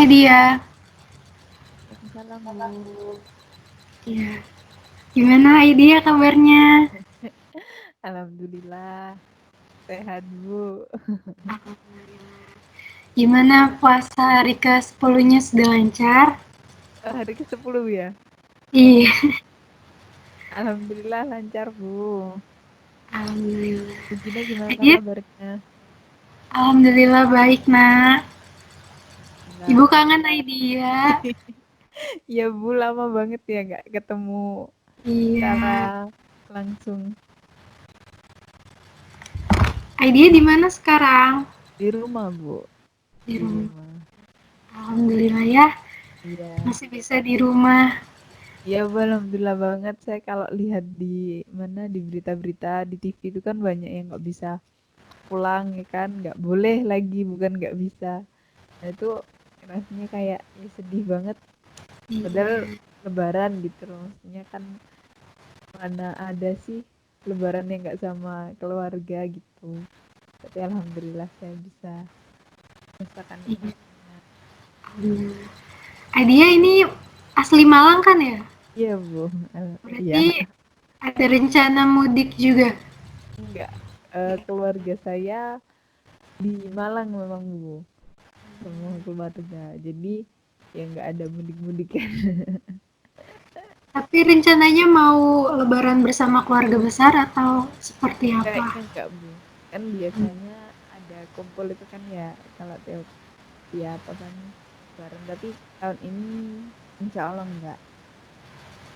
Dia. Waalaikumsalam, Bu. Iya. Gimana Idea kabarnya? Alhamdulillah, sehat, Bu. Gimana puasa hari ke-10-nya sudah lancar? Hari ke-10 ya? Iya. Alhamdulillah lancar, Bu. Alhamdulillah. Bu Gina gimana Idea, kabarnya? Alhamdulillah baik nak. Ibu Alhamdulillah. kangen Idea. Ya, Bu, lama banget ya nggak ketemu secara Iya. langsung. Idea di mana sekarang? Di rumah, Bu. Di Di rumah. rumah. Alhamdulillah ya, Iya. masih bisa di rumah. Iya, Bu, alhamdulillah banget. Saya kalau lihat di mana di berita-berita di TV itu kan banyak yang nggak bisa pulang ya kan, nggak boleh lagi, bukan nggak bisa. Nah itu rasanya kayak ya sedih banget. Padahal Iya. lebaran gitu loh. Maksudnya kan mana ada sih lebaran yang nggak sama keluarga gitu. Tapi alhamdulillah saya bisa merasakan Iya. nikmatnya. Alhamdulillah. Idea ini asli Malang kan ya? Iya, Bu. Iya. Berarti ada rencana mudik juga. Enggak. Keluarga saya di Malang memang, Bu. Semua keluarga. Jadi ya nggak ada mudik-mudik. Tapi rencananya mau lebaran bersama keluarga besar atau seperti apa? Kayaknya enggak, Bu. Kan biasanya ada kumpul itu kan ya kalau tiap tiap apa nih lebaran. Tapi tahun ini insya Allah enggak.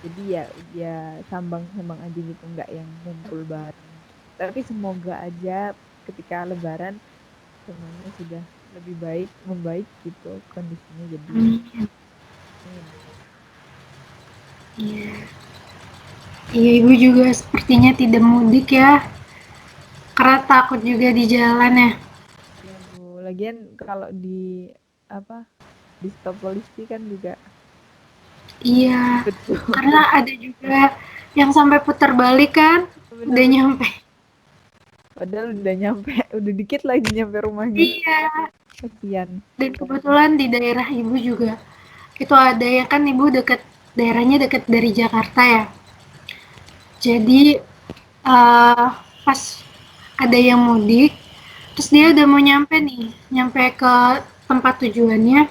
Jadi ya ya sambang-sambang aja gitu, enggak yang ngumpul bareng. Tapi semoga aja ketika lebaran semuanya sudah lebih baik, membaik gitu kondisinya. Jadi Amin. amin. Iya. Iya, ibu juga sepertinya tidak mudik ya. Karena takut juga di jalan ya. Ya, Bu. Lagian kalau di apa di stop polisi kan juga Iya. ribet, Bu. Karena ada juga yang sampai putar balik kan. Udah Bener-bener. nyampe. Padahal udah nyampe, udah dikit lagi nyampe rumahnya. Iya. Kasian. Dan kebetulan di daerah ibu juga itu ada yang kan ibu deket daerahnya deket dari Jakarta ya. Jadi pas ada yang mudik, terus dia Hmm? udah mau nyampe nih, nyampe ke tempat tujuannya,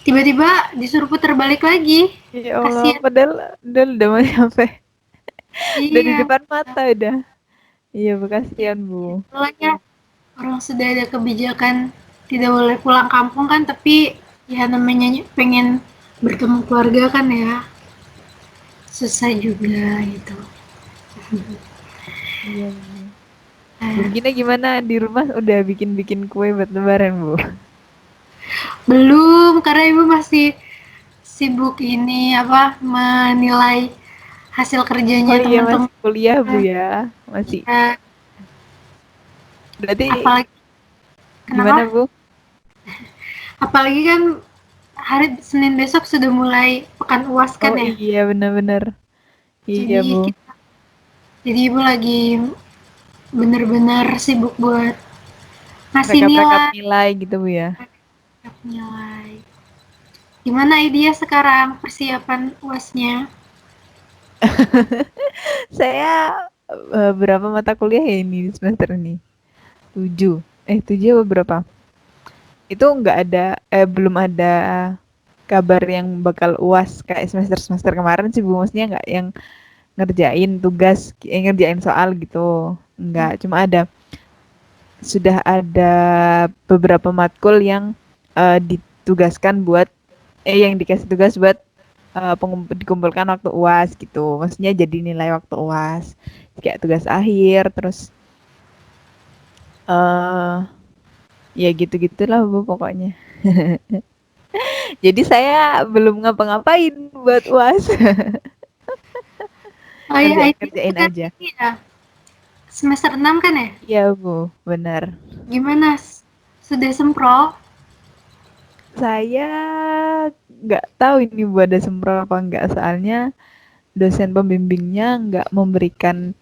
tiba-tiba disuruh putar balik lagi. Ya Allah, Kasihan. padahal udah mau nyampe. Udah di Iya. depan mata udah. Iya, Bu, kasihan, Bu. Soalnya orang sudah ada kebijakan tidak boleh pulang kampung kan, tapi ya namanya pengen bertemu keluarga kan ya, susah juga gitu. Iya, Bu. Bu Eh, Gina gimana di rumah udah bikin-bikin kue buat lebaran, Bu? belum, karena ibu masih sibuk ini apa menilai hasil Oh kerjanya iya, masih teman-teman. kuliah, Bu ya. Masih. Ya, Berarti apalagi gimana, kenapa? Bu? Apalagi kan hari Senin besok sudah mulai pekan UAS kan Oh ya. iya, benar-benar. Iya, Jadi Bu. jadi ibu lagi bener-bener sibuk buat ngasih Rekap-rekap nilai, nilai gitu, Bu ya. nilai. Gimana idea sekarang persiapan UASnya? Saya berapa mata kuliah ya ini di semester ini? 7. 7 apa berapa? Itu nggak ada, belum ada kabar yang bakal UAS kayak semester-semester kemarin sih, Bu. Maksudnya nggak yang ngerjain tugas, ngerjain soal gitu. Nggak, cuma sudah ada beberapa matkul yang ditugaskan buat, yang dikasih tugas buat dikumpulkan waktu UAS gitu. Maksudnya jadi nilai waktu UAS. Kayak tugas akhir, terus eh ya gitu-gitulah, Bu, pokoknya. Jadi saya belum ngapa-ngapain buat UAS. Oh ya, idea Ngerjain sekarang aja. ini ya semester 6 kan ya? Iya, Bu, benar. Gimana? Sudah semprol? Saya nggak tahu ini Bu ada sempro apa nggak, soalnya dosen pembimbingnya nggak memberikan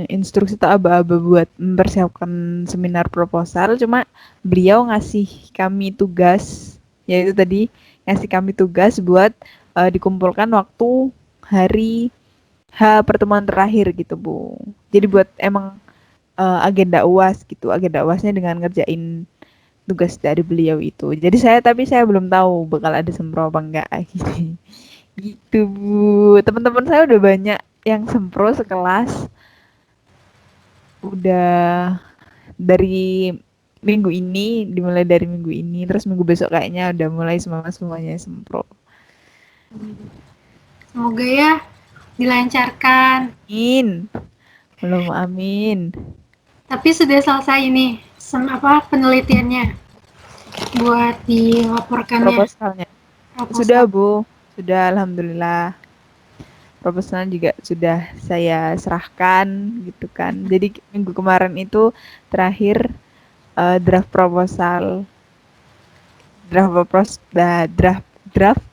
instruksi atau aba-aba buat mempersiapkan seminar proposal, cuma beliau ngasih kami tugas, yaitu tadi ngasih kami tugas buat dikumpulkan waktu hari H pertemuan terakhir gitu Bu. Jadi buat emang agenda UAS gitu, agenda UASnya dengan ngerjain tugas dari beliau itu. Jadi tapi saya belum tahu bakal ada sempro apa enggak gitu. Gitu Bu. Teman-teman saya udah banyak yang sempro sekelas, udah dari minggu ini, dimulai dari minggu ini, terus minggu besok kayaknya udah mulai semuanya sempro. Semoga ya dilancarkan. Amin. Belum amin. Tapi sudah selesai ini penelitiannya buat dilaporkannya. Proposalnya. Sudah Proposal. Bu, sudah alhamdulillah. Proposal juga sudah saya serahkan gitu kan. Jadi minggu kemarin itu terakhir draft proposal, draft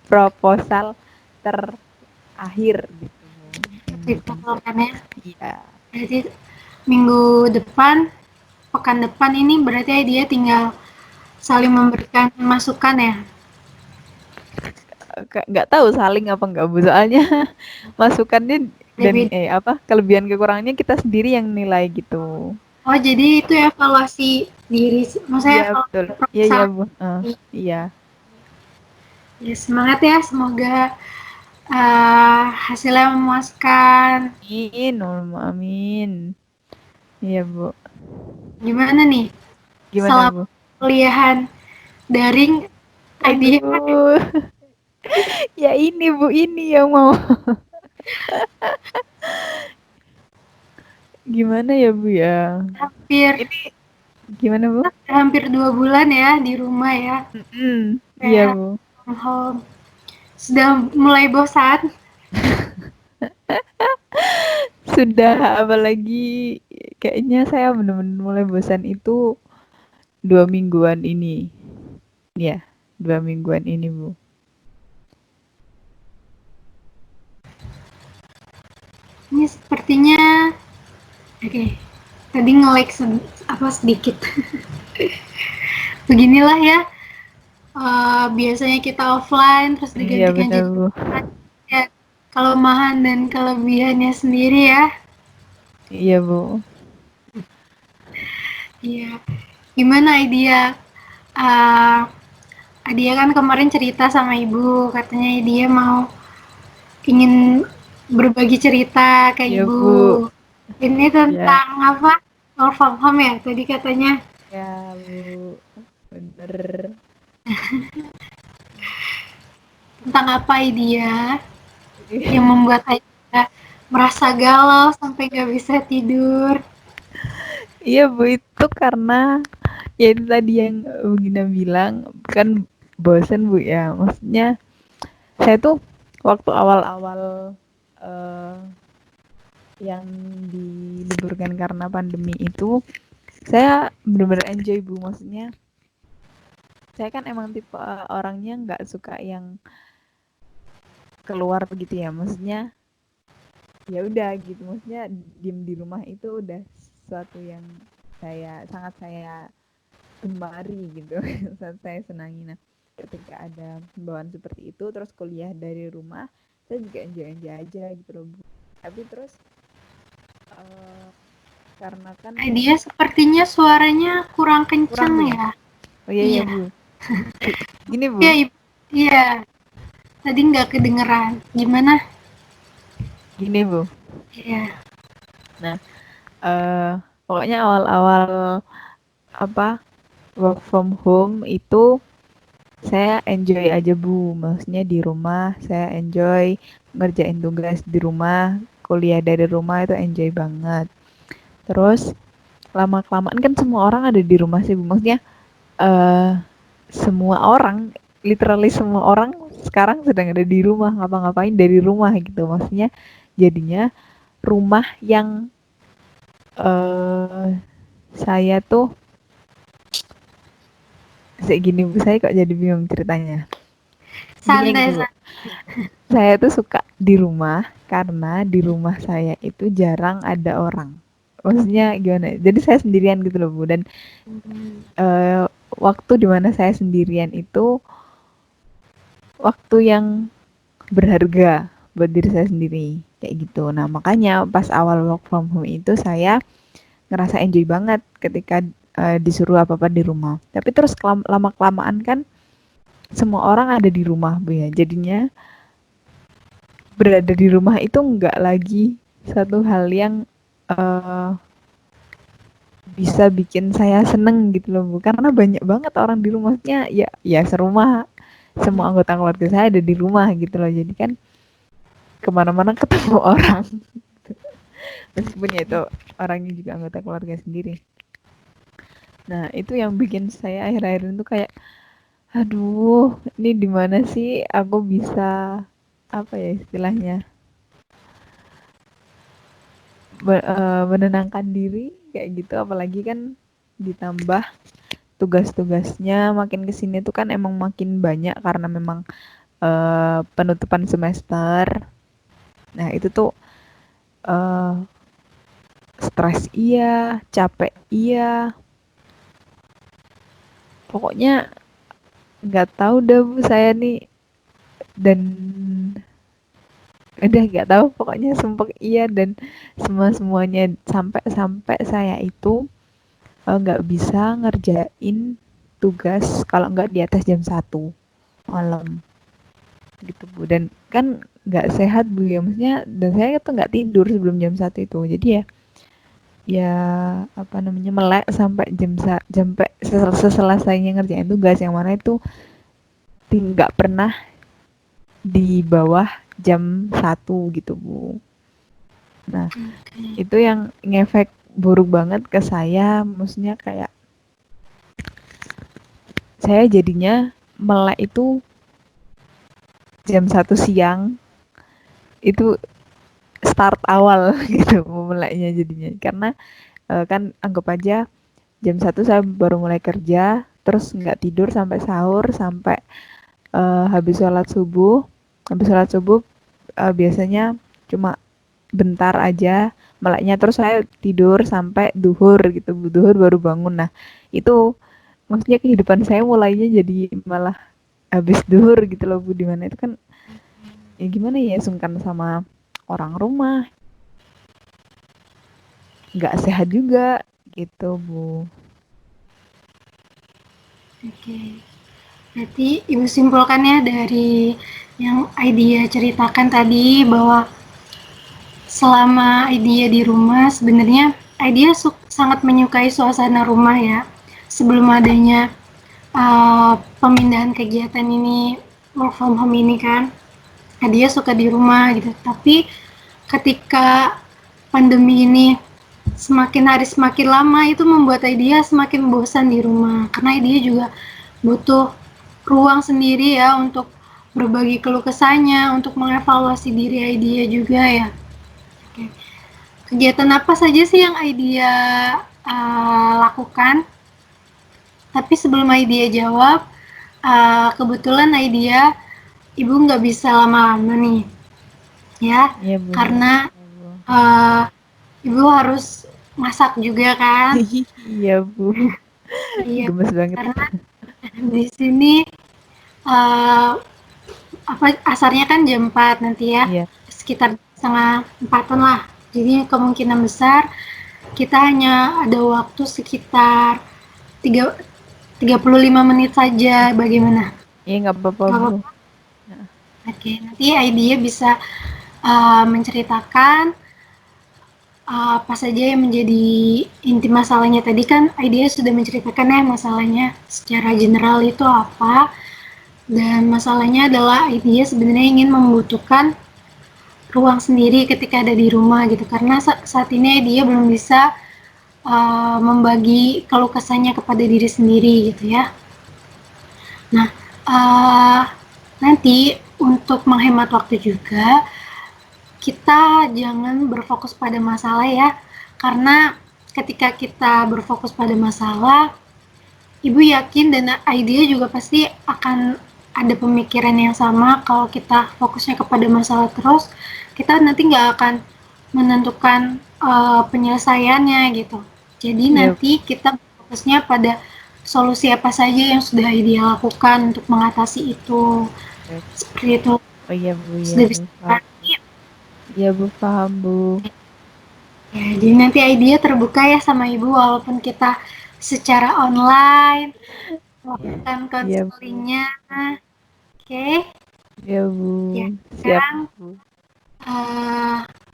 proposal terakhir gitu yang bikin saya. Dilaporkannya. Iya. Berarti minggu depan, pekan depan ini berarti dia tinggal saling memberikan masukan ya. Nggak tahu saling apa nggak Bu, soalnya masukannya dan Lebih. kelebihan kekurangannya kita sendiri yang nilai gitu. Oh, jadi itu evaluasi diri, maksudnya Iya betul. evaluasi Iya iya perusahaan. Bu. Iya. Ya, semangat ya, semoga hasilnya memuaskan. Amin, Allahumma amin. Iya Bu. Gimana nih Gimana selama Bu? kuliahan daring, idea Aduh, ya ini Bu, ini yang mau. Gimana ya Bu ya? hampir Ini gimana Bu? hampir 2 bulan ya di rumah ya, Iya kayak Bu. from home. Sudah mulai bosan. Sudah, apalagi kayaknya saya benar-benar mulai bosan itu 2 mingguan ini. Ya, 2 mingguan ini Bu. Ini sepertinya oke. Tadi nge-lag sedikit. Beginilah ya, biasanya kita offline terus Iya digantikan benar jadi Bu. online. Ya, kelemahan dan kelebihannya sendiri ya. Iya Bu. Iya. Gimana idea? Uh, dia kan kemarin cerita sama ibu, katanya dia mau ingin berbagi cerita ke Iya ibu. Bu. Ini Ya, tentang apa? Work from home ya tadi katanya. ya Bu. Bener. Tentang apa dia yang membuat Aida merasa galau sampai gak bisa tidur. Iya Bu, itu karena ya itu tadi yang Bu Gina bilang, kan bosen Bu ya. Maksudnya saya tuh waktu awal-awal eh, yang diliburkan karena pandemi itu, saya bener-bener enjoy Bu. Maksudnya saya kan emang tipe orangnya nggak suka yang keluar begitu ya. Maksudnya ya udah gitu. Maksudnya diem di rumah itu udah sesuatu yang sangat saya gemari gitu. Saat saya senangi. Nah, ketika ada himbauan seperti itu terus kuliah dari rumah, saya juga enjoy aja gitu loh Bu. Tapi terus uh, karena kan Dia sepertinya suaranya kurang kurang kenceng Bu ya. ya. Oh iya iya Iya. Bu. Gini Bu. Iya, iya. Tadi nggak kedengeran. Gimana? Gini Bu. Iya. Nah, pokoknya awal-awal apa work from home itu saya enjoy aja Bu. Maksudnya di rumah saya enjoy ngerjain tugas di rumah, kuliah dari rumah itu enjoy banget. Terus lama-kelamaan kan semua orang ada di rumah sih Bu. Maksudnya eh semua orang, literally semua orang sekarang sedang ada di rumah, ngapa-ngapain dari rumah gitu. Maksudnya jadinya rumah yang saya tuh kayak gini Bu, saya kok jadi bingung ceritanya. Gini aja Santai, dulu. santai. Saya tuh suka di rumah karena di rumah saya itu jarang ada orang. Maksudnya gimana? Jadi saya sendirian gitu loh, Bu. Dan eh, waktu dimana saya sendirian itu waktu yang berharga buat diri saya sendiri kayak gitu. Nah, makanya pas awal work from home itu saya ngerasa enjoy banget ketika disuruh apa-apa di rumah. Tapi terus lama kelamaan kan semua orang ada di rumah, Bu ya. Jadinya berada di rumah itu nggak lagi satu hal yang eh, bisa bikin saya seneng gitu loh, Bu. Karena banyak banget orang di rumahnya, ya ya serumah, semua anggota keluarga saya ada di rumah gitu loh. Jadi kan kemana-mana ketemu orang. Meskipun ya itu orangnya juga anggota keluarga sendiri. Nah, itu yang bikin saya akhir-akhir itu kayak, aduh, ini di mana sih aku bisa apa ya istilahnya menenangkan diri kayak gitu. Apalagi kan ditambah tugas-tugasnya makin kesini tuh kan emang makin banyak karena memang penutupan semester. Nah, itu tuh eh, stres iya, capek iya. Pokoknya nggak tahu dah, Bu, saya nih. Dan udah nggak tahu pokoknya sumpah iya. Dan semuanya sampai sampai saya itu nggak bisa ngerjain tugas kalau nggak di atas jam 1 malam gitu, Bu. Dan kan nggak sehat, Bu, ya, maksudnya. Dan saya tuh nggak tidur sebelum jam 1 itu, jadi ya ya apa namanya melek sampai sampai seselesainya ngerjain tugas yang mana itu nggak pernah di bawah jam 1 gitu, Bu. Nah, itu yang ngefek buruk banget ke saya, maksudnya kayak saya jadinya melek itu jam 1 siang itu start awal gitu meleknya jadinya. Karena kan anggap aja jam 1 saya baru mulai kerja, terus nggak tidur sampai sahur, sampai habis sholat subuh. Habis sholat subuh biasanya cuma bentar aja meleknya, terus saya tidur sampai duhur gitu, duhur baru bangun. Nah, itu maksudnya kehidupan saya mulainya jadi malah habis duhur gitu loh, Bu. Dimana itu kan ya gimana ya, sungkan sama orang rumah, nggak sehat juga gitu, Bu. Oke. Berarti Ibu simpulkannya dari yang idea ceritakan tadi bahwa selama idea di rumah sebenarnya idea sangat menyukai suasana rumah ya. Sebelum adanya pemindahan kegiatan ini, work from home ini kan, dia suka di rumah gitu. Tapi ketika pandemi ini semakin hari semakin lama, itu membuat dia semakin bosan di rumah karena dia juga butuh ruang sendiri ya untuk berbagi keluh kesahnya, untuk mengevaluasi diri dia juga ya. Oke. Kegiatan apa saja sih yang idea lakukan? Tapi sebelum idea jawab, kebetulan idea ibu nggak bisa lama-lama nih, ya, Iya, Bu. karena Iya, Bu. uh, ibu harus masak juga kan. Iya, Bu. Iya, Gemes banget. karena di sini uh, apa asarnya kan jam 4 nanti ya, Iya. sekitar setengah 4-an lah. Jadi kemungkinan besar kita hanya ada waktu sekitar 3 35 menit saja. Bagaimana? Iya, nggak apa-apa, Nggak Bu. apa-apa. Oke, nanti idea bisa menceritakan apa saja yang menjadi inti masalahnya. Tadi kan idea sudah menceritakan ya masalahnya secara general itu apa, dan masalahnya adalah idea sebenarnya ingin membutuhkan ruang sendiri ketika ada di rumah gitu, karena saat ini dia belum bisa membagi keluh kesahnya kepada diri sendiri gitu ya. Nah, nanti untuk menghemat waktu juga, kita jangan berfokus pada masalah ya, karena ketika kita berfokus pada masalah, ibu yakin dan idea juga pasti akan ada pemikiran yang sama. Kalau kita fokusnya kepada masalah terus, kita nanti nggak akan menentukan penyelesaiannya gitu. Jadi Iya, nanti kita fokusnya pada solusi apa saja yang sudah dia lakukan untuk mengatasi itu. iya. Seperti itu. Oh iya Bu, iya Sudah Bu, bisa paham Bu. dipahami? Iya Bu, paham Bu. Ya, jadi nanti idea terbuka ya sama Ibu walaupun kita secara online lakukan Iya Bu, konselingnya. Oke, iya Bu, ya siap sekarang Bu.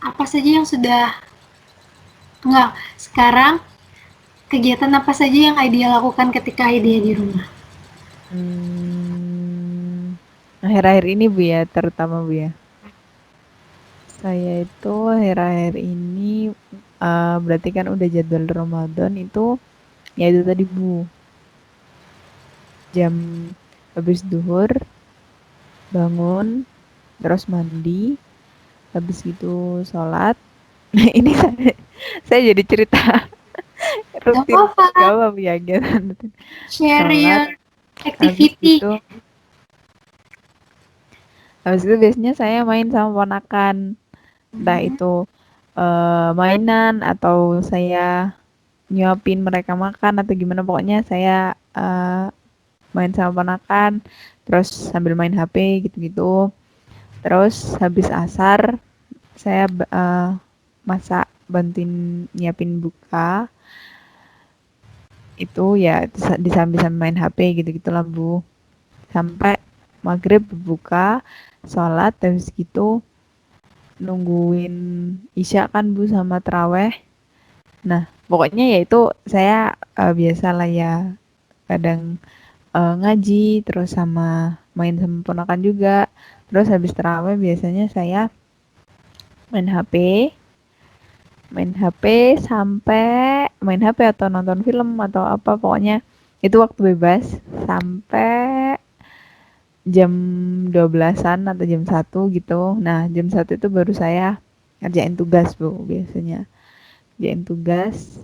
apa saja yang sudah enggak sekarang kegiatan apa saja yang idea lakukan ketika idea di rumah? Hmm, akhir-akhir ini Bu ya, terutama Bu ya. Saya itu akhir-akhir ini berarti kan udah jadwal Ramadan itu ya itu tadi Bu, jam habis duhur bangun terus mandi habis itu sholat. Nah ini saya jadi cerita Gak rutin apa-apa, gak apa ya gitu. share Sholat your habis activity. gitu biasanya saya main sama ponakan, entah Hmm, itu mainan atau saya nyuapin mereka makan atau gimana, pokoknya saya main sama ponakan terus sambil main HP gitu-gitu. Terus habis asar saya masak, bantuin nyiapin buka itu ya, di sambil main HP gitu-gitu lah Bu, sampai maghrib buka sholat habis gitu nungguin isya kan Bu sama teraweh. Nah pokoknya ya itu saya biasa lah ya, kadang ngaji terus sama main sama ponakan juga. Terus habis terawih biasanya saya main HP, main HP sampai main HP atau nonton film atau apa, pokoknya itu waktu bebas sampai jam 12-an atau jam 1 gitu. Nah jam 1 itu baru saya ngerjain tugas Bu, biasanya ngerjain tugas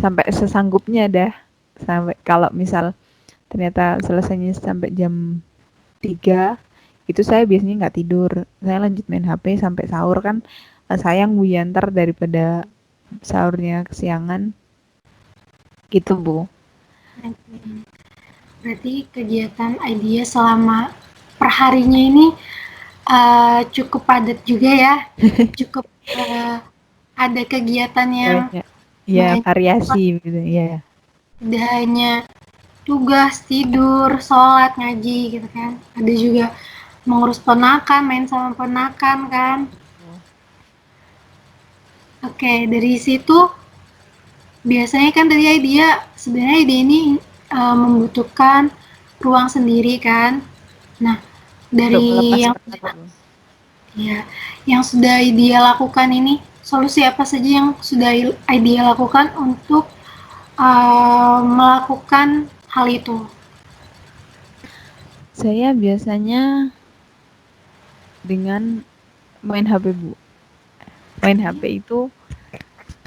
sampai sesanggupnya dah, sampai kalau misal ternyata selesainya sampai jam 3 itu saya biasanya nggak tidur, saya lanjut main HP sampai sahur kan. Sayang Bu ya, ntar daripada sahurnya kesiangan gitu Bu. berarti kegiatan idea selama perharinya ini cukup padat juga ya, cukup ada kegiatan yang Banyak ya, nggak hanya variasi gitu ya. tidak hanya tugas, tidur, sholat, ngaji gitu kan. Ada juga mengurus ponakan, main sama ponakan kan. Oke, dari situ biasanya kan tadi dia sebenarnya dia ini membutuhkan ruang sendiri kan. Nah, Untuk melepas dari yang penat Bu. ya, yang sudah dia lakukan ini, solusi apa saja yang sudah dia lakukan untuk melakukan hal itu? Saya biasanya dengan main HP Bu. Main HP itu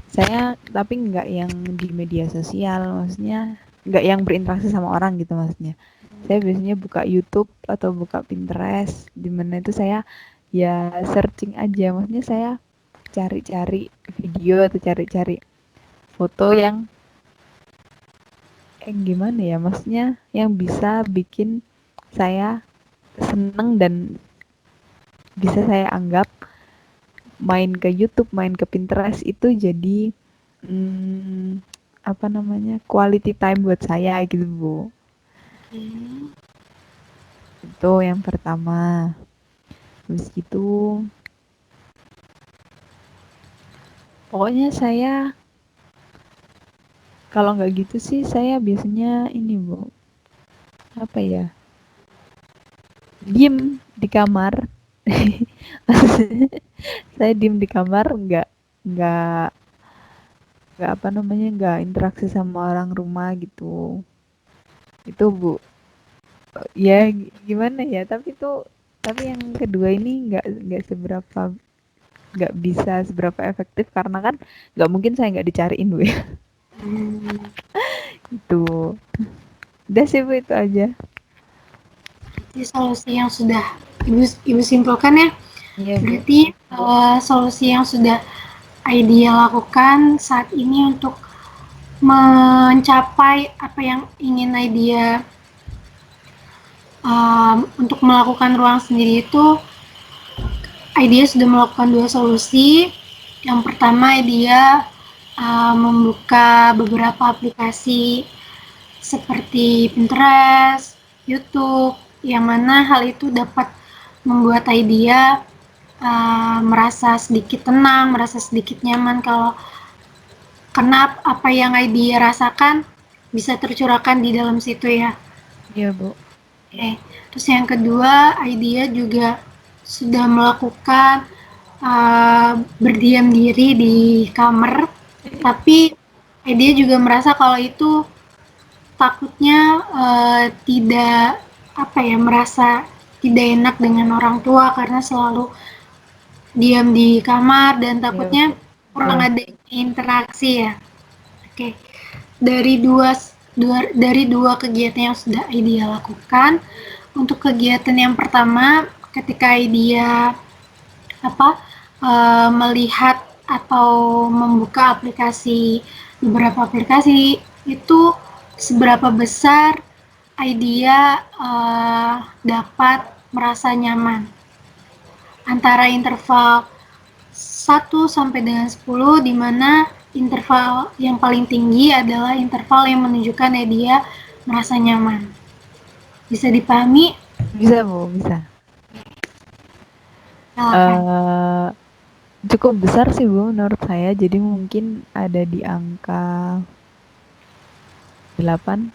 saya tapi nggak yang di media sosial, maksudnya nggak yang berinteraksi sama orang gitu maksudnya. Saya biasanya buka YouTube atau buka Pinterest, di mana itu saya ya searching aja, maksudnya saya cari-cari video atau cari-cari foto yang gimana ya, maksudnya yang bisa bikin saya seneng dan bisa saya anggap main ke YouTube, main ke Pinterest itu jadi apa namanya, quality time buat saya gitu Bu. Itu yang pertama. Habis itu pokoknya saya kalau nggak gitu sih saya biasanya ini Bu, apa ya, diem di kamar. Saya diem di kamar, nggak nggak apa namanya, nggak interaksi sama orang rumah gitu. Itu Bu, ya gimana ya, tapi yang kedua ini nggak seberapa, nggak bisa seberapa efektif karena kan nggak mungkin saya nggak dicariin Bu ya. Hmm, Itu udah sih Bu, itu aja. Jadi solusi yang sudah ibu ibu simpulkan ya, Iya, Bu. berarti solusi yang sudah idea lakukan saat ini untuk mencapai apa yang ingin idea untuk melakukan ruang sendiri itu, idea sudah melakukan dua solusi. Yang pertama, idea membuka beberapa aplikasi seperti Pinterest, YouTube, yang mana hal itu dapat membuat idea merasa sedikit tenang, merasa sedikit nyaman kalau karena apa yang idea rasakan bisa tercurahkan di dalam situ ya. Iya, Bu. Oke. Terus yang kedua, idea juga sudah melakukan berdiam diri di kamar, tapi idea juga merasa kalau itu takutnya tidak apa ya, merasa tidak enak dengan orang tua karena selalu diam di kamar dan Iya, takutnya Bu. kurang Iya. ada interaksi ya. Oke, dari dua kegiatan yang sudah Idea lakukan, untuk kegiatan yang pertama, ketika Idea melihat atau membuka beberapa aplikasi itu, seberapa besar Idea dapat merasa nyaman antara interval 1 sampai dengan 10, di mana interval yang paling tinggi adalah interval yang menunjukkan dia merasa nyaman. Bisa dipahami? Bisa, Bu, bisa. Silakan. Eh cukup besar sih, Bu, menurut saya. Jadi mungkin ada di angka 8,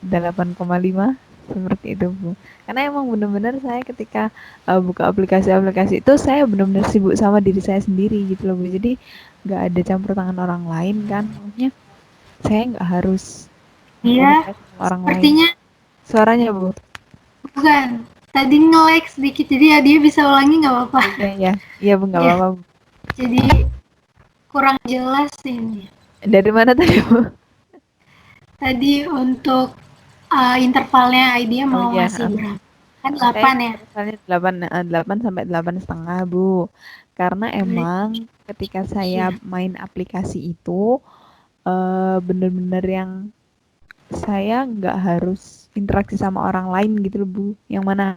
8,5 seperti itu, Bu. Karena emang bener-bener saya ketika buka aplikasi-aplikasi itu saya bener-bener sibuk sama diri saya sendiri gitu loh, Bu. Jadi nggak ada campur tangan orang lain kan. Maksudnya saya nggak harus Iya, komunikasi sama orang lain. sepertinya Suaranya, Bu. bukan. Tadi nge-lag sedikit, jadi ya dia bisa ulangi nggak apa-apa. Oh iya, iya. Iya, Bu, nggak Iya, apa-apa, Bu. jadi kurang jelas ini. Dari mana tadi, Bu? Tadi untuk intervalnya idea Oh mau iya, ngasih berapa? Kan saya 8 ya? intervalnya 8 sampai 8,5, Bu. Karena emang ketika saya Iya. main aplikasi itu bener-bener yang saya nggak harus interaksi sama orang lain gitu loh, Bu. Yang mana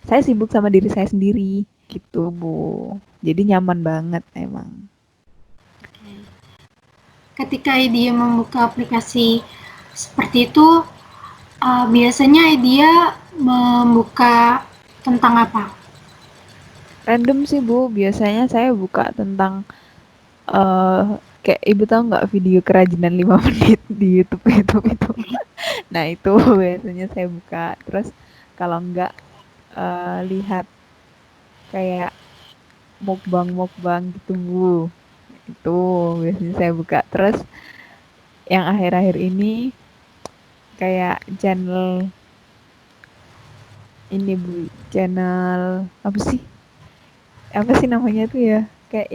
saya sibuk sama diri saya sendiri gitu, Bu. Jadi nyaman banget emang. Ketika dia membuka aplikasi seperti itu, biasanya dia membuka tentang apa? Random sih, Bu. Biasanya saya buka tentang eh kayak Ibu tahu nggak video kerajinan 5 menit di YouTube itu. Nah, itu biasanya saya buka. Terus kalau nggak lihat kayak mukbang-mukbang gitu, Bu. Itu biasanya saya buka. Terus yang akhir-akhir ini kayak channel ini, Bu, channel apa sih? Apa sih namanya tuh ya? Kayak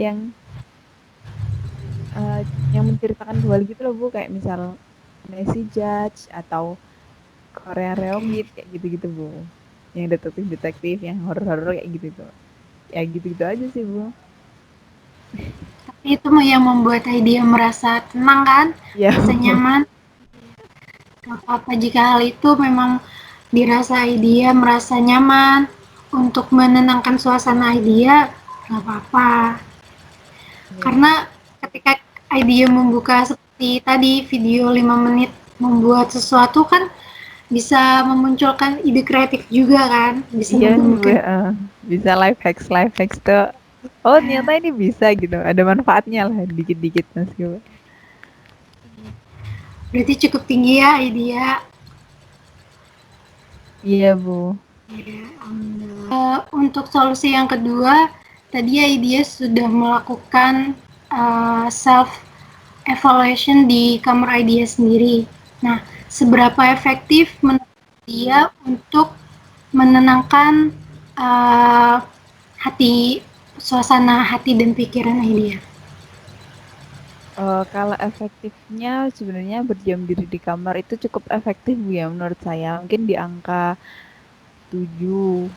eh, yang menceritakan kembali gitu loh, Bu, kayak misal Messi Judge atau Korea Reomit kayak gitu-gitu, Bu. Yang detektif-detektif, yang horor-horor kayak gitu tuh. Ya gitu-gitu aja sih, Bu. Tapi itu yang membuat dia merasa tenang kan, Ya, merasa Bu. nyaman. Gak apa-apa jika hal itu memang dirasa dia merasa nyaman untuk menenangkan suasana dia, gak apa-apa. Ya. Karena ketika idea membuka seperti tadi video 5 menit membuat sesuatu kan bisa memunculkan ide kreatif juga kan, bisa Iya sih, Bu. membumikan. Bisa life hacks tuh. Oh, ternyata ini bisa gitu. Ada manfaatnya lah dikit-dik Mas. Berarti cukup tinggi ya idea. Iya, Bu. Untuk solusi yang kedua, tadi idea sudah melakukan self evaluation di kamar idea sendiri. Nah, seberapa efektif menurut dia untuk menenangkan uh, hati, suasana hati dan pikiran idea? Kalau efektifnya sebenarnya berdiam diri di kamar itu cukup efektif Bu ya menurut saya. Mungkin di angka 7,5,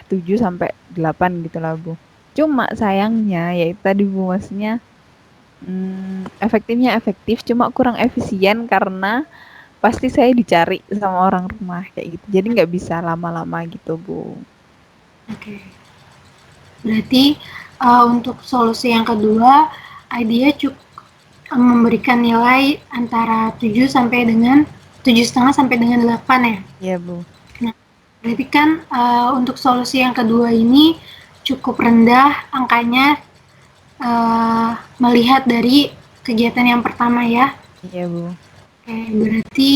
7 sampai 8 gitu lah Bu. Cuma sayangnya yaitu tadi Bu, maksudnya efektifnya efektif, cuma kurang efisien karena pasti saya dicari sama orang rumah kayak gitu. Jadi nggak bisa lama-lama gitu Bu. Oke. Berarti untuk solusi yang kedua, idea cukup memberikan nilai antara 7 sampai dengan 7,5 sampai dengan 8 ya. Iya Bu. Nah, berarti kan untuk solusi yang kedua ini cukup rendah angkanya melihat dari kegiatan yang pertama ya. Iya Bu. Oke, berarti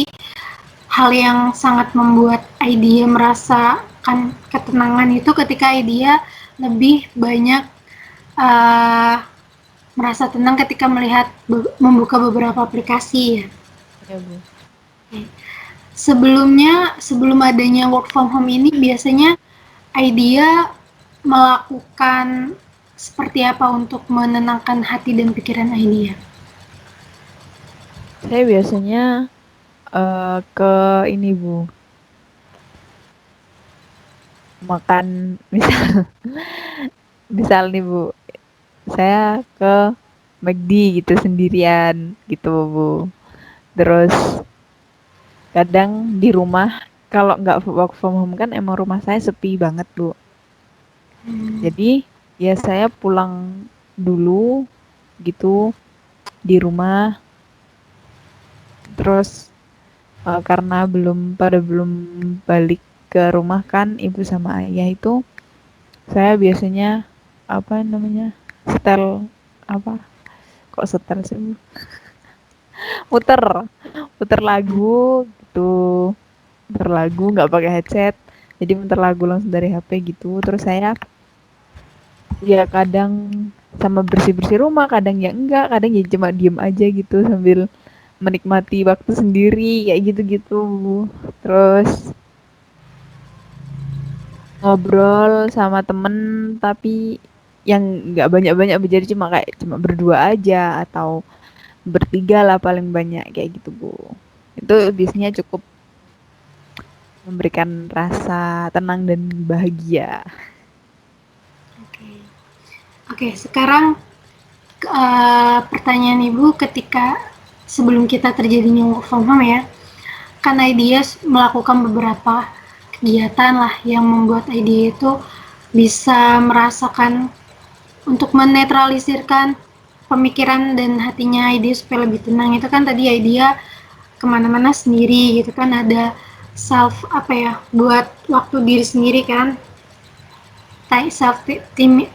hal yang sangat membuat idea merasakan ketenangan itu ketika idea lebih banyak uh, merasa tenang ketika melihat membuka beberapa aplikasi ya. Iya Bu. Oke. Sebelumnya, sebelum adanya work from home ini biasanya idea melakukan seperti apa untuk menenangkan hati dan pikiran idea? Saya biasanya ke ini Bu, makan misal misal nih Bu, saya ke McD gitu sendirian gitu Bu. Terus kadang di rumah kalau nggak work from home kan emang rumah saya sepi banget Bu. Hmm, Jadi ya saya pulang dulu gitu di rumah. Terus karena belum balik ke rumah kan ibu sama ayah itu, saya biasanya apa namanya, setel apa, kok setel sih, muter muter lagu gitu, muter lagu nggak pakai headset, jadi muter lagu langsung dari HP gitu. Terus saya ya kadang sama bersih bersih rumah, kadang ya enggak, kadang ya cuma diem aja gitu sambil menikmati waktu sendiri kayak gitu gitu. Terus ngobrol sama temen tapi yang nggak banyak-banyak, jadi cuma berdua aja atau bertiga lah paling banyak kayak gitu Bu. Itu biasanya cukup memberikan rasa tenang dan bahagia. oke. Oke, sekarang pertanyaan Ibu ketika sebelum kita terjadinya work from home ya, kan idea melakukan beberapa kegiatan lah yang membuat idea itu bisa merasakan untuk menetralisirkan pemikiran dan hatinya idea supaya lebih tenang itu kan tadi idea kemana-mana sendiri gitu kan ada self apa ya buat waktu diri sendiri kan self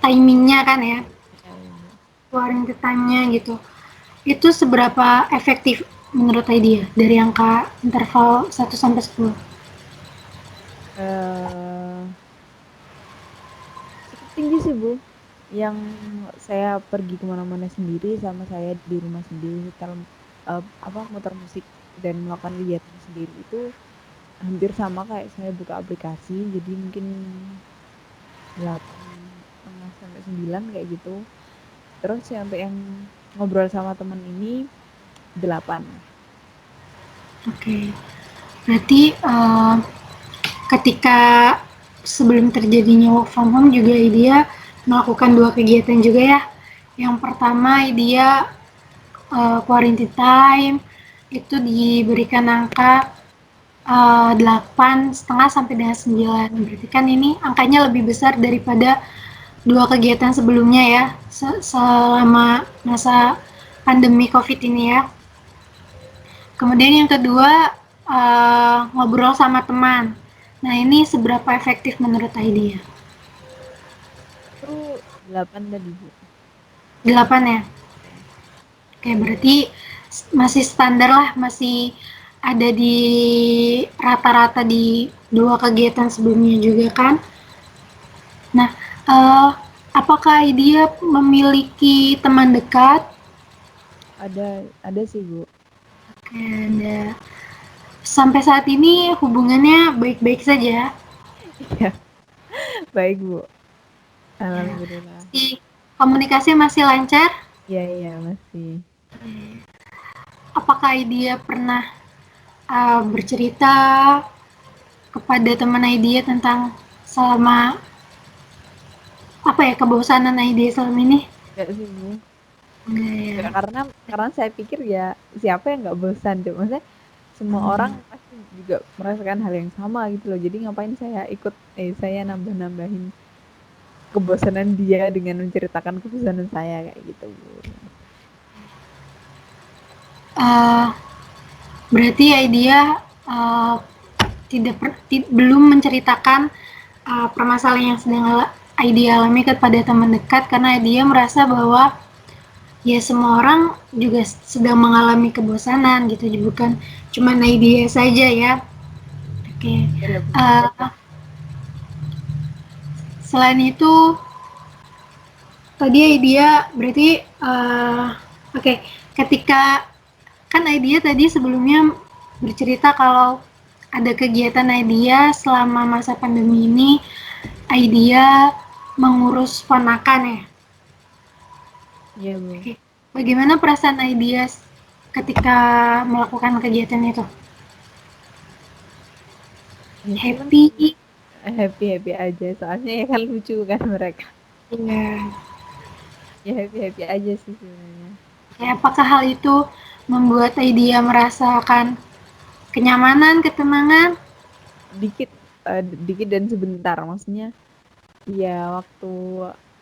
timingnya kan ya Ya, ya, Bu. keluarin ke time-nya gitu itu seberapa efektif menurut idea dari angka interval 1 sampai 10? Eh, cukup tinggi sih Bu. Yang saya pergi kemana-mana sendiri sama saya di rumah sendiri setel apa muter musik dan melakukan kegiatan sendiri itu hampir sama kayak saya buka aplikasi, jadi mungkin 8,5 sampai 9 kayak gitu. Terus sampai yang ngobrol sama temen ini 8. Oke, berarti ketika sebelum terjadinya work from home juga dia melakukan dua kegiatan juga ya. Yang pertama dia quarantine time itu diberikan angka 8,5 sampai dengan 9. Berarti kan ini angkanya lebih besar daripada dua kegiatan sebelumnya ya selama masa pandemi COVID ini ya. Kemudian yang kedua ngobrol sama teman. Nah ini seberapa efektif menurut idea? Itu 8 tadi Bu. 8 ya? Ya. Oke berarti masih standar lah, masih ada di rata-rata di dua kegiatan sebelumnya juga kan? Nah, uh, apakah dia memiliki teman dekat? Ada sih Bu. Dan sampai saat ini hubungannya baik-baik saja. Iya, baik Bu. Ya, Alhamdulillah. komunikasi masih lancar. Iya, iya masih. Apakah dia pernah bercerita kepada teman Idea tentang selama apa ya kebosanan Idea selama ini? Enggak sih Bu. Enggak Enggak, ya. karena saya pikir ya siapa yang nggak bosan coba. Maksudnya semua orang pasti juga merasakan hal yang sama gitu loh. Jadi ngapain saya nambah-nambahin kebosanan dia dengan menceritakan kebosanan saya kayak gitu Bu. Uh, Berarti Idea belum menceritakan permasalahan yang sedang Idea alami kepada teman dekat karena Idea merasa bahwa ya semua orang juga sedang mengalami kebosanan gitu, bukan cuma Idea saja ya. Oke. Okay. Ya Bu. Selain itu tadi Idea berarti oke, okay, ketika kan Idea tadi sebelumnya bercerita kalau ada kegiatan Idea selama masa pandemi ini, Idea mengurus ponakan ya. Iya Bu. Oke. Bagaimana perasaan Idea ketika melakukan kegiatan itu? Ya seneng sih. Happy? Happy happy aja soalnya ya kan lucu kan mereka. Iya. Ya happy happy aja sih sebenarnya. Ya, apakah hal itu membuat Idea merasakan kenyamanan, ketenangan? Dikit dikit dan sebentar maksudnya ya waktu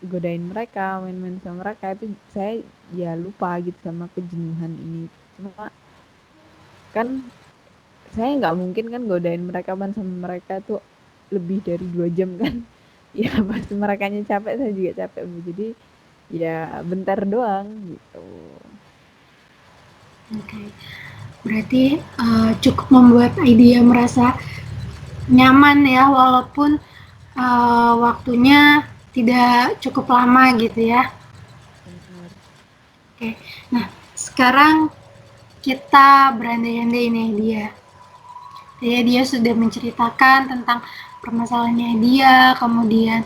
godain mereka main-main sama mereka itu saya ya lupa gitu sama kejenuhan ini cuma kan saya nggak mungkin kan godain mereka ban sama mereka tuh lebih dari 2 jam kan ya pas merekanya capek saya juga capek Bu jadi ya bentar doang gitu. Oke. Berarti cukup membuat Idea merasa nyaman ya, walaupun waktunya tidak cukup lama gitu ya. Benar. Oke. Nah, sekarang kita berandai-andai nih dia. Dia sudah menceritakan tentang permasalahannya dia, kemudian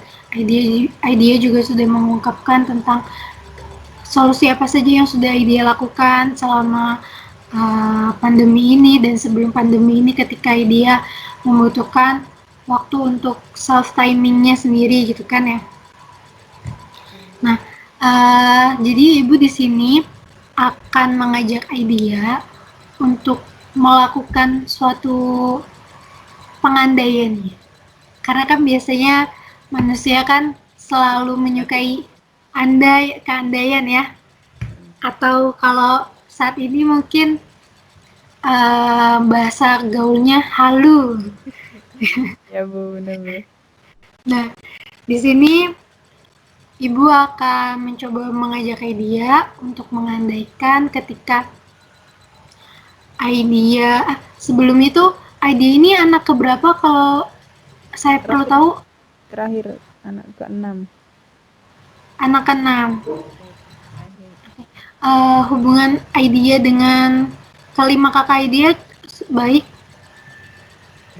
idea juga sudah mengungkapkan tentang solusi apa saja yang sudah dia lakukan selama pandemi ini dan sebelum pandemi ini ketika dia membutuhkan waktu untuk self timingnya sendiri gitu kan ya. Nah, jadi ibu di sini akan mengajak idea untuk melakukan suatu pengandaian. Karena kan biasanya manusia kan selalu menyukai keandaian ya. Atau kalau saat ini mungkin bahasa gaulnya halu. Ya Bu benar Bu. Nah, di sini ibu akan mencoba mengajak dia untuk mengandaikan ketika sebelum itu idea ini anak keberapa kalau saya perlu Terakhir tahu? terakhir anak keenam. Anak keenam. Ya, terakhir. Hubungan idea dengan kelima kakak idea baik,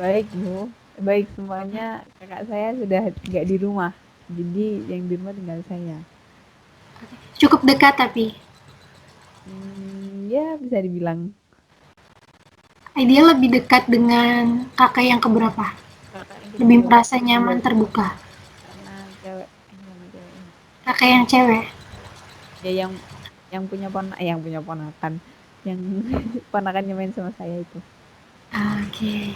Baik, Bu. Baik semuanya. Kakak saya sudah nggak di rumah. Jadi yang di rumah tinggal saya. cukup dekat tapi Ya bisa dibilang idea lebih dekat dengan kakak yang keberapa, kakak yang lebih kecil. merasa nyaman terbuka Karena cewek sama ceweknya. kakak yang cewek. Ya yang punya ponakan. Yang ponakannya main sama saya itu. Oke.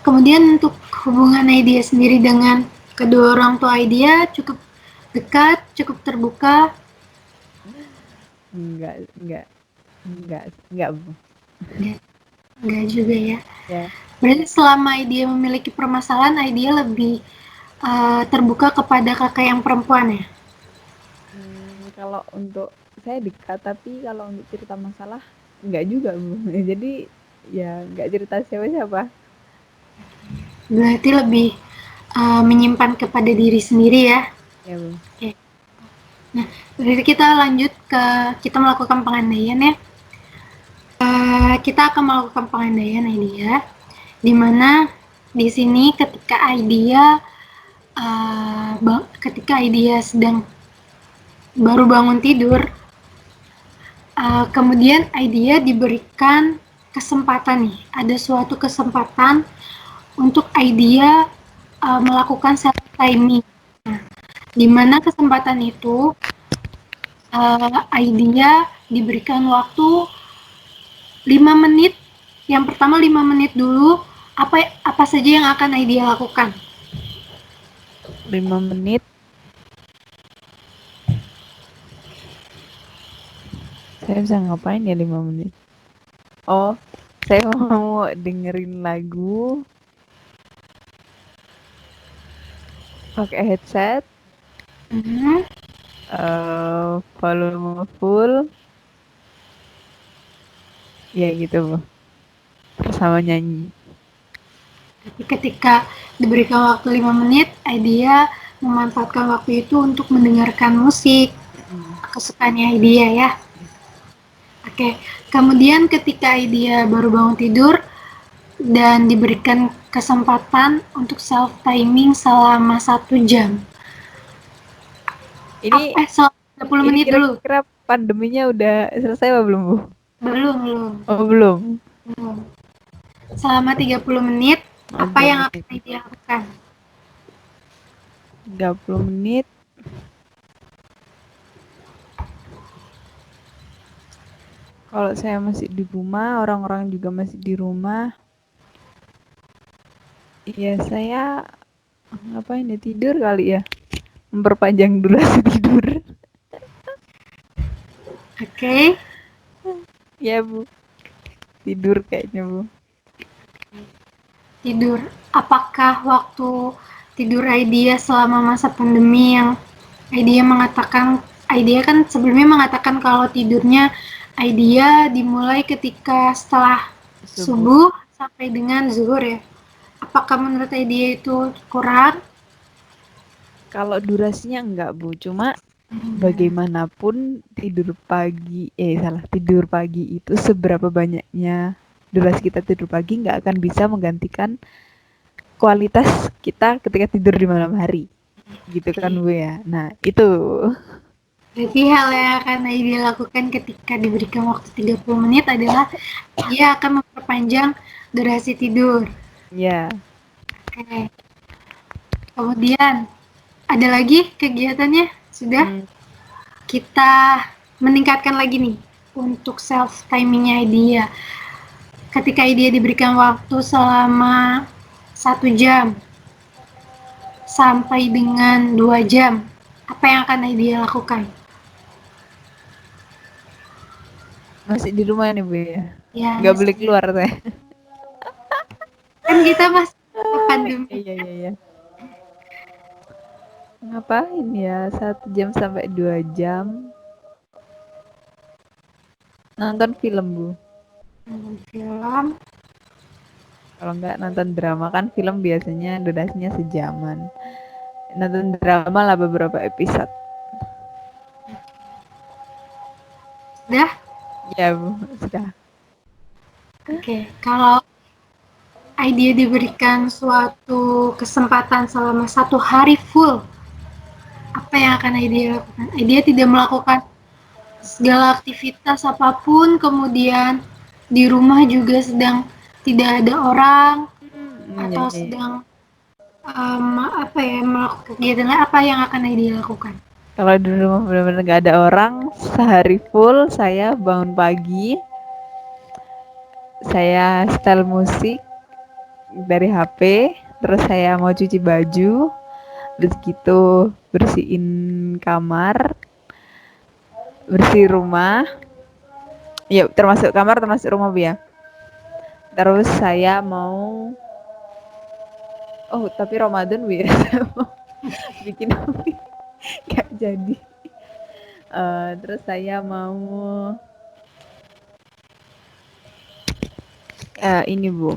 Kemudian untuk hubungan idea sendiri dengan kedua orang tua idea cukup dekat, cukup terbuka. Enggak, enggak, enggak, Bu. Enggak, enggak juga ya. Ya. Berarti selama idea memiliki permasalahan, idea lebih terbuka kepada kakak yang perempuan ya. Kalau untuk saya dekat, tapi kalau untuk cerita masalah enggak juga, Bu. Jadi ya enggak cerita siapa-siapa. Berarti lebih menyimpan kepada diri sendiri ya. Ya, Bu. Oke. Nah, berarti kita lanjut ke kita melakukan pengandaian ya. Kita akan melakukan pengandaian idea, di mana di sini ketika idea sedang baru bangun tidur, Kemudian idea diberikan kesempatan nih, ada suatu kesempatan untuk idea melakukan self timing. Nah, di mana kesempatan itu idea diberikan waktu 5 menit. Yang pertama 5 menit dulu, apa saja yang akan idea lakukan? 5 menit. Saya bisa ngapain ya 5 menit? Oh, saya mau dengerin lagu, pakai headset, Hmm, volume full, ya gitu Bu. Terus sama nyanyi. Tapi ketika diberikan waktu 5 menit, idea memanfaatkan waktu itu untuk mendengarkan musik Mm-mm. kesukaannya idea ya. Oke, kemudian ketika idea baru bangun tidur dan diberikan kesempatan untuk self timing selama 1 jam. Ini Selama 30 ini menit dulu. kira-kira pandeminya udah selesai apa belum Bu? Belum, belum. Oh belum. Belum. Selama 30 menit, Oh apa yang 30 akan menit. idea lakukan? 30 menit. Kalau saya masih di rumah, orang-orang juga masih di rumah, ya saya ngapain ya, tidur kali ya. Memperpanjang durasi tidur. Oke, Ya Bu, tidur kayaknya Bu. tidur. Apakah waktu tidur idea selama masa pandemi yang idea kan sebelumnya mengatakan kalau tidurnya idea dimulai ketika setelah Subuh. subuh sampai dengan zuhur ya. Apakah menurut idea itu kurang? Kalau durasinya enggak Bu, cuma bagaimanapun tidur pagi itu seberapa banyaknya durasi kita tidur pagi nggak akan bisa menggantikan kualitas kita ketika tidur di malam hari. Gitu kan Bu ya. Nah, itu. Berarti hal yang akan idea lakukan ketika diberikan waktu 30 menit adalah dia akan memperpanjang durasi tidur. Ya. Oke. Kemudian ada lagi kegiatannya? Sudah? Hmm, Kita meningkatkan lagi nih untuk self timingnya dia. Ketika dia diberikan waktu selama 1 jam sampai dengan 2 jam, apa yang akan dia lakukan? masih di rumah nih Bu ya. Ya Nggak masih boleh keluar saya. kan kita masih pandemi. Iya iya iya. Ngapain ya? 1 jam sampai 2 jam. Nonton film Bu. Film. Kalau nggak nonton drama, kan film biasanya durasinya sejaman. Nonton drama lah beberapa episode. Sudah? Ya Bu, sudah. Oke. Kalau idea diberikan suatu kesempatan selama 1 hari full, apa yang akan idea lakukan? Idea tidak melakukan segala aktivitas apapun, kemudian di rumah juga sedang tidak ada orang Ya, atau ya, ya. sedang apa ya melakukan kegiatan apa yang akan dia lakukan? Kalau di rumah benar-benar nggak ada orang, sehari full saya bangun pagi, saya setel musik dari HP, terus saya mau cuci baju, terus gitu bersihin kamar, bersih rumah, ya termasuk kamar termasuk rumah Bu ya. Terus saya mau, oh tapi Ramadan Bu ya, saya mau bikin apa? Nggak jadi. Terus saya mau ini Bu,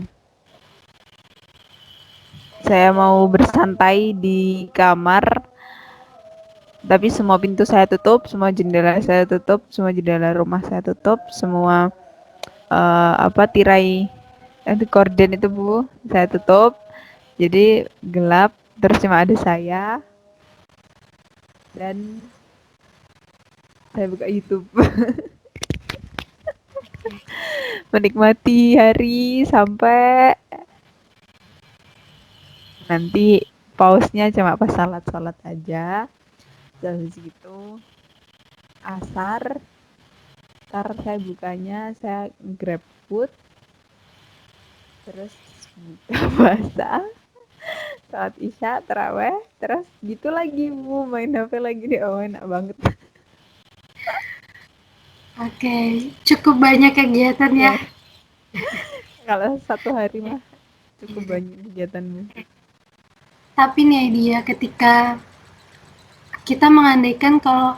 saya mau bersantai di kamar, tapi semua pintu saya tutup, semua jendela saya tutup, semua jendela rumah saya tutup, semua apa tirai korden itu Bu saya tutup. Jadi gelap, terus cuma ada saya dan saya buka YouTube. menikmati hari sampai nanti pausnya cuma pas salat-salat aja. Terus gitu asar, ntar saya bukanya saya grab food, terus buka puasa, saat isya, terawih, terus gitu lagi bu, main HP lagi deh, oh enak banget. Oke, cukup banyak kegiatan ya. Ya, kalau satu hari mah cukup banyak kegiatanmu. Tapi nih dia ketika kita mengandaikan kalau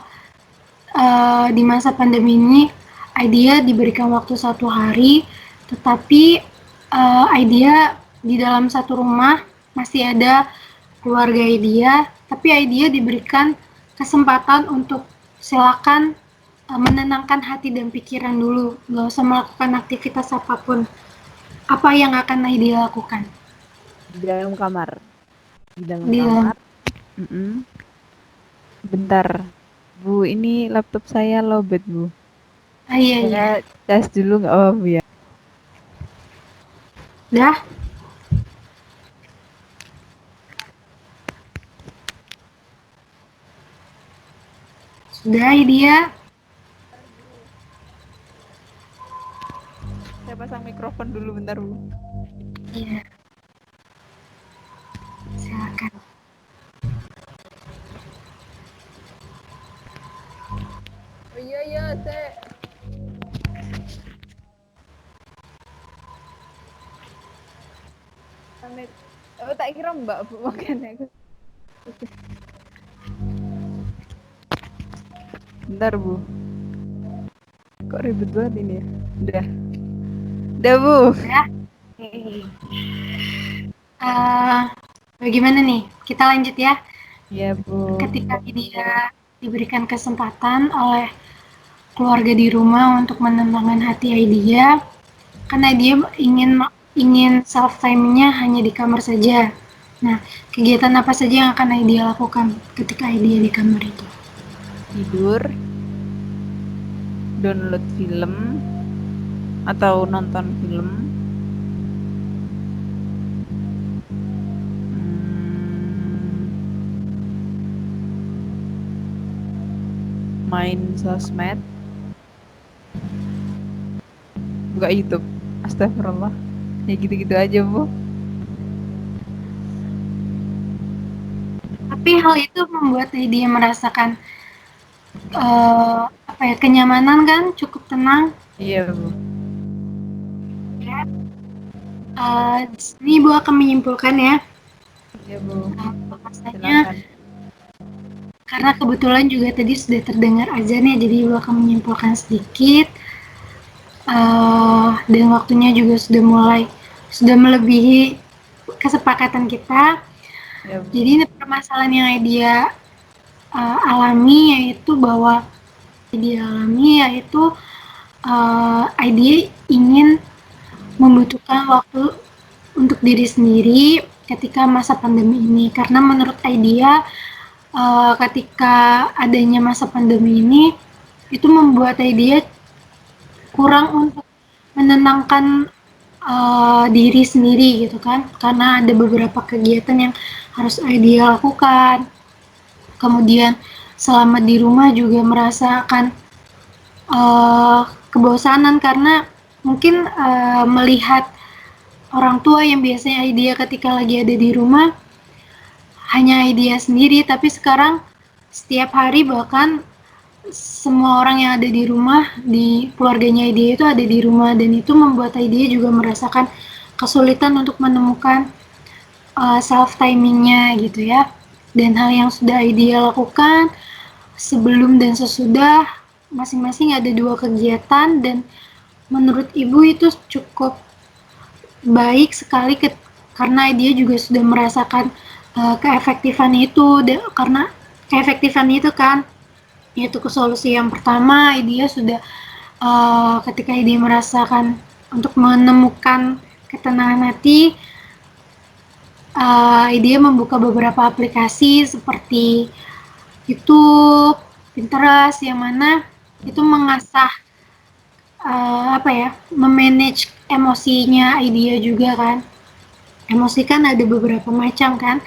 di masa pandemi ini idea diberikan waktu 1 hari, tetapi idea di dalam satu rumah masih ada keluarga idea, tapi idea diberikan kesempatan untuk silakan menenangkan hati dan pikiran dulu, nggak usah melakukan aktivitas apapun. Apa yang akan idea lakukan Di dalam kamar, di dalam di dalam? kamar. Mm-mm. Bentar, bu, ini laptop saya lowbat bu. Ah, iya iya, Saya cas dulu nggak apa bu ya? dah sudah idea. Bentar, bu. Saya pasang mikrofon dulu bentar bu. Iya, silakan. Oh iya iya, saya pamit. Oh tak kira mbak bu makanya aku. Bentar bu, kok ribet banget ini ya? Udah bu. Ya. Bagaimana nih? Kita lanjut ya. Iya bu. Ketika dia diberikan kesempatan oleh keluarga di rumah untuk menenangkan hati dia, karena dia ingin self time-nya hanya di kamar saja. Nah, kegiatan apa saja yang akan dia lakukan ketika dia di kamar itu? Tidur, download film atau nonton film, main sosmed, buka YouTube. Astagfirullah. Ya gitu-gitu aja bu. Tapi hal itu membuat dia merasakan apa ya, kenyamanan kan, cukup tenang. Iya bu. Ya. Di sini Ibu akan menyimpulkan ya, Iya bu. bahwasanya Silakan. karena kebetulan juga tadi sudah terdengar azan ya, jadi Ibu akan menyimpulkan sedikit, dan waktunya juga sudah melebihi kesepakatan kita. Iya bu. Jadi ini permasalahan yang dia alami yaitu bahwa dia ingin membutuhkan waktu untuk diri sendiri ketika masa pandemi ini, karena menurut idea ketika adanya masa pandemi ini itu membuat dia kurang untuk menenangkan diri sendiri gitu kan, karena ada beberapa kegiatan yang harus dia lakukan, kemudian selama di rumah juga merasakan kebosanan karena mungkin melihat orang tua yang biasanya dia ketika lagi ada di rumah hanya dia sendiri, tapi sekarang setiap hari bahkan semua orang yang ada di rumah, di keluarganya dia itu ada di rumah, dan itu membuat dia juga merasakan kesulitan untuk menemukan self timingnya gitu ya. Dan hal yang sudah dia lakukan sebelum dan sesudah masing-masing ada 2 kegiatan, dan menurut ibu itu cukup baik sekali karena dia juga sudah merasakan keefektifan itu, karena keefektifan itu kan yaitu ke solusi yang pertama dia sudah ketika dia merasakan untuk menemukan ketenangan hati, dia membuka beberapa aplikasi seperti YouTube, Pinterest, yang mana itu mengasah apa ya, memanage emosinya Idea juga kan. Emosi kan ada beberapa macam kan,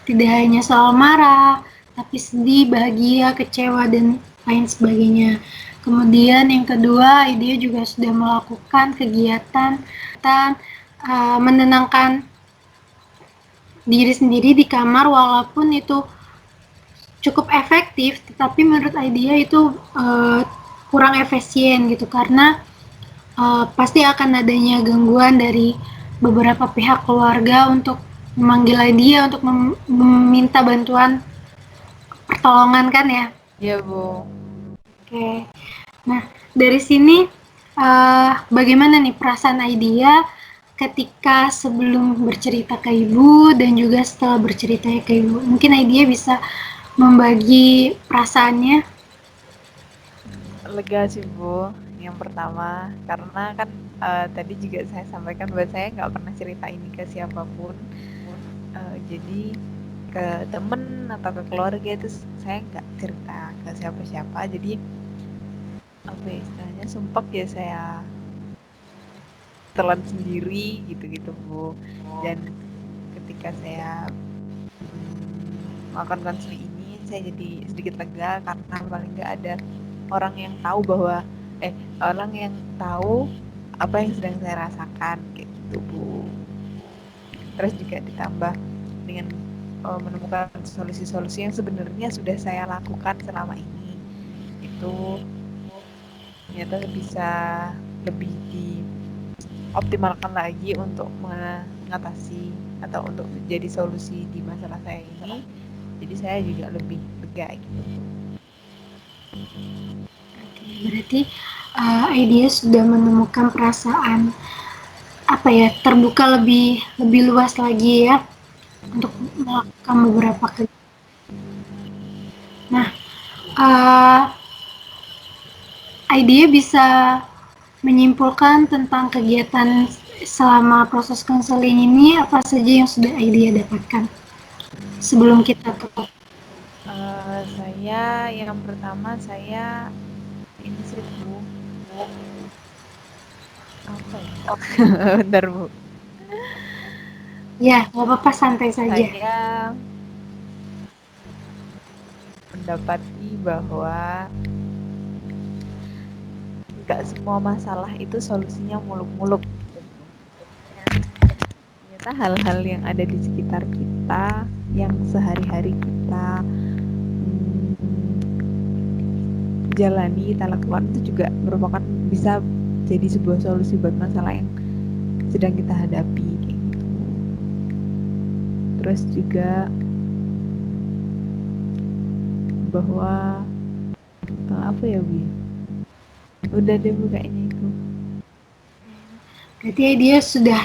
tidak hanya soal marah, tapi sedih, bahagia, kecewa, dan lain sebagainya. Kemudian yang kedua, Idea juga sudah melakukan kegiatan menenangkan diri sendiri di kamar, walaupun itu cukup efektif, tetapi menurut Idea itu kurang efisien gitu, karena pasti akan adanya gangguan dari beberapa pihak keluarga untuk memanggil dia untuk meminta bantuan pertolongan kan ya. Iya, Bu. Oke. Nah, dari sini bagaimana nih perasaan Aidia ketika sebelum bercerita ke ibu dan juga setelah bercerita ke ibu? Mungkin Aidia bisa membagi perasaannya. Lega sih, Bu. Yang pertama, karena kan tadi juga saya sampaikan bahwa saya nggak pernah cerita ini ke siapapun. Jadi ke temen atau ke keluarga itu saya nggak cerita ke siapa-siapa. Jadi apa ya istilahnya sumpah ya saya telan sendiri gitu-gitu, Bu. Dan ketika saya melakukan konseling ini, saya jadi sedikit lega karena paling nggak ada orang yang tahu bahwa orang yang tahu apa yang sedang saya rasakan kayak gitu, Bu. Terus juga ditambah dengan menemukan solusi-solusi yang sebenarnya sudah saya lakukan selama ini, itu ternyata bisa lebih dioptimalkan lagi untuk mengatasi atau untuk menjadi solusi di masalah saya ini. Jadi saya juga lebih lega gitu. Berarti Idea sudah menemukan perasaan apa ya, terbuka lebih lebih luas lagi ya untuk melakukan beberapa kegiatan. Nah, uh, Idea bisa menyimpulkan tentang kegiatan selama proses konseling ini apa saja yang sudah Idea dapatkan sebelum kita tutup. Saya yang pertama saya ini sih, Bu, apa ya? Bentar, Bu. Ya, nggak apa-apa, santai saja. Saya mendapati bahwa nggak semua masalah itu solusinya muluk-muluk. Ternyata hal-hal yang ada di sekitar kita, yang sehari-hari kita jalani, kita lakukan itu juga merupakan bisa jadi sebuah solusi buat masalah yang sedang kita hadapi kayak gitu. Terus juga bahwa apa ya, Bu? Udah deh, Bu, kayaknya itu. Berarti dia sudah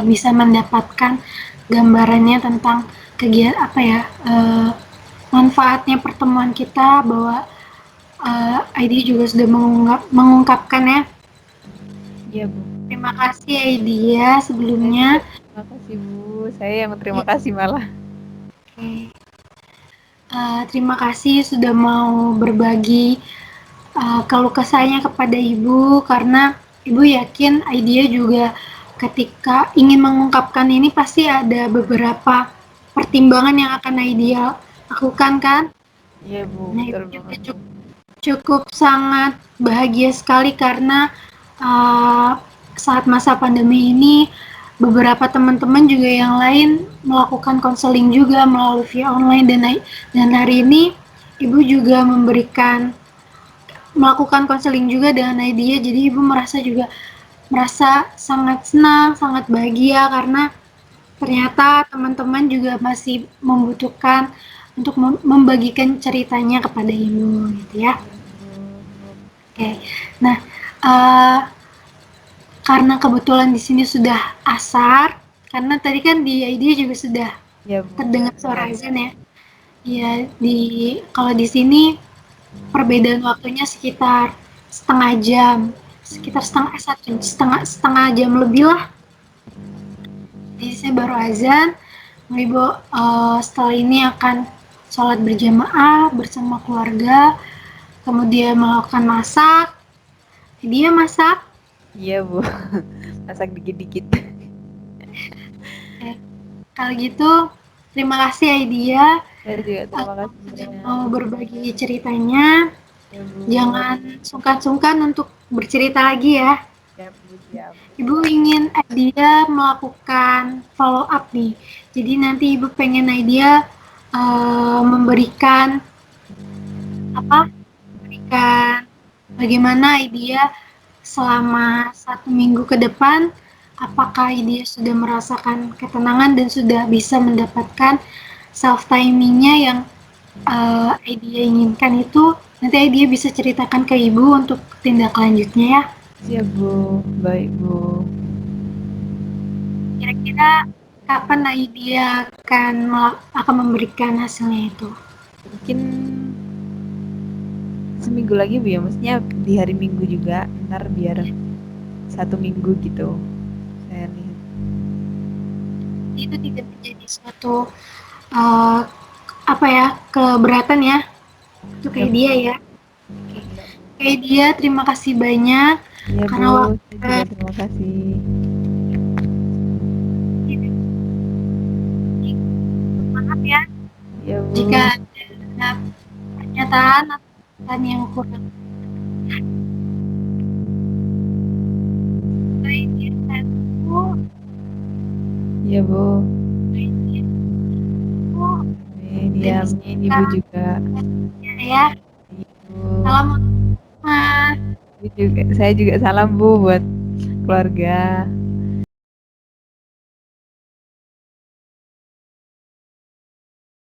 bisa mendapatkan gambarannya tentang kegiatan apa ya, manfaatnya pertemuan kita, bahwa ID juga sudah mengungkapkan ya. Iya, Bu. Terima kasih Aidia sebelumnya. Terima kasih, Bu. Saya yang terima Ya, kasih malah. okay. Terima kasih sudah mau berbagi keluh kesahnya kepada Ibu, karena Ibu yakin Aidia juga ketika ingin mengungkapkan ini pasti ada beberapa pertimbangan yang akan Aidia lakukan kan? Iya, Bu, Nah, betul Ibu juga banget, Bu. cukup sangat bahagia sekali karena saat masa pandemi ini beberapa teman-teman juga yang lain melakukan konseling juga melalui via online, dan hari ini Ibu juga melakukan konseling juga dengan Idea, jadi Ibu merasa sangat senang, sangat bahagia karena ternyata teman-teman juga masih membutuhkan untuk membagikan ceritanya kepada Ibu gitu ya. Iya, Bu. Oke. Nah, uh, karena kebetulan di sini sudah asar, karena tadi kan di idea juga sudah Iya, Bu. terdengar suara Benar. azan ya. Iya, kalau di sini perbedaan waktunya sekitar setengah jam, sekitar setengah jam lebih lah. Jadi saya baru azan, Ibu setelah ini akan sholat berjamaah bersama keluarga, kemudian melakukan masak. Dia masak. Iya, Bu. Masak dikit-dikit. Kalau gitu, terima kasih Aidia. Saya juga terima Sudah kasih. mau berbagi ceritanya. Ya, Bu. Jangan sungkan-sungkan untuk bercerita lagi ya. Siap, Bu, siap. Ibu ingin Aidia melakukan follow up nih. Jadi nanti Ibu pengen Aidia memberikan apa? Memberikan bagaimana Aidia selama 1 minggu ke depan. Apakah Aidia sudah merasakan ketenangan dan sudah bisa mendapatkan self timingnya yang Aidia inginkan itu? Nanti Aidia bisa ceritakan ke Ibu untuk tindak lanjutnya ya. Siap, Bu. Baik, Bu. Kira-kira kapan Aidia akan memberikan hasilnya itu? Mungkin seminggu lagi, Bu, ya. Maksudnya di hari Minggu juga. Ntar biar 1 minggu gitu. Saya lihat. Itu tidak menjadi suatu uh, apa ya, keberatan ya untuk Ya, Aidia Bu. ya. Ya, Bu. Aidia, terima kasih banyak Ya, karena Bu. waktu Saya juga terima kasih. maaf ya Ya, jika Bu. ada pernyataan atau yang kurang baik ya. Satu, Ya, Bu. itu Amin. dan Ya, amin. Ibu bisa juga. ya. Ibu. Salam Mas. Saya juga salam, Bu, buat keluarga.